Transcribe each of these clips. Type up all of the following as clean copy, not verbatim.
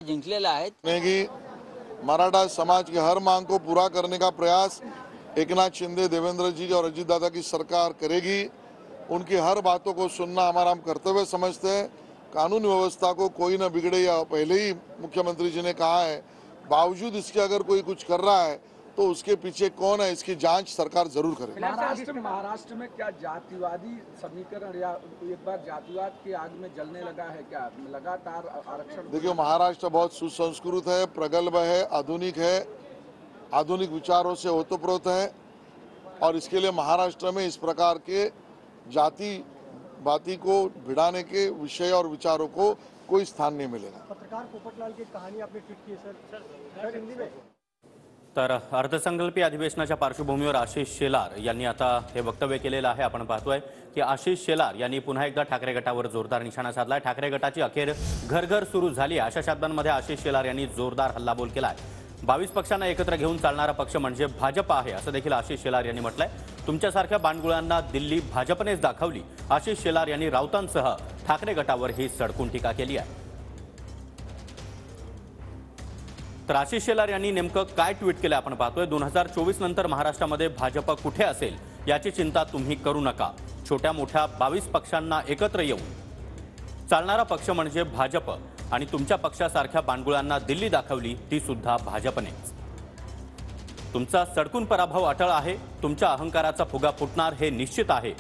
जिंकलेल्या आहेत। की मराठा समाज की हर मांग को पूरा करने का प्रयास एकनाथ शिंदे, देवेंद्र जी और अजीत दादा की सरकार करेगी। उनकी हर बातों को सुनना हमारा हम कर्तव्य समझते हैं। कानून व्यवस्था को कोई न बिगड़े, या पहले ही मुख्यमंत्री जी ने कहा है, बावजूद इसके अगर कोई कुछ कर रहा है तो उसके पीछे कौन है, इसकी जांच सरकार जरूर करे। महाराष्ट्र में क्या जातिवादी समीकरण या एक बार जातिवाद की आग में जलने लगा है क्या? लगातार आरक्षण। देखिए, महाराष्ट्र बहुत सुसंस्कृत है, प्रगल्भ है, आधुनिक विचारों से ओतप्रोत है, और इसके लिए महाराष्ट्र में इस प्रकार के जाति को भिड़ाने के विषय और विचारों को कोई स्थान नहीं मिलेगा। पत्रकार पोपटलाल की कहानी आपने ट्वीट की है सर हिंदी में। तर अर्थसंकल्पीय अधिवेशनाच्या पार्श्वभूमीवर आशिष शेलार यांनी आता हे वक्तव्य केलेलं आहे। आपण पाहतोय की आशिष शेलार यांनी पुन्हा एकदा ठाकरे गटावर जोरदार निशाणा साधलाय। ठाकरे गटाची अखेर घर घर सुरू झाली अशा शब्दांमध्ये आशिष शेलार यांनी जोरदार हल्लाबोल केलाय। 22 पक्षांना एकत्र घेऊन चालणारा पक्ष म्हणजे भाजप आहे असं देखील आशिष शेलार यांनी म्हटलंय। तुमच्यासारख्या बांडगुळांना दिल्ली भाजपनेच दाखवली। आशिष शेलार यांनी राऊतांसह ठाकरे गटावर ही सडकून टीका केली आहे। तर आशिष शेलार यांनी नेमकं काय ट्विट केलं आपण पाहतोय। 2024 नंतर महाराष्ट्रामध्ये भाजप कुठे असेल याची चिंता तुम्ही करू नका। छोट्या मोठ्या 22 पक्षांना एकत्र येऊन चालणारा पक्ष म्हणजे भाजप, आणि तुमच्या पक्षासारख्या बांडगुळांना दिल्ली दाखवली ती सुद्धा भाजपनेच। तुमचा सडकून पराभव अटळ आहे, तुमच्या अहंकाराचा फुगा फुटणार हे निश्चित आहे।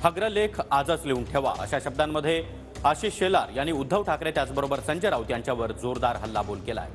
अग्रलेख आजच लिहून ठेवा अशा शब्दांमध्ये आशिष शेलार यांनी उद्धव ठाकरे त्याचबरोबर संजय राऊत यांच्यावर जोरदार हल्लाबोल केलाय।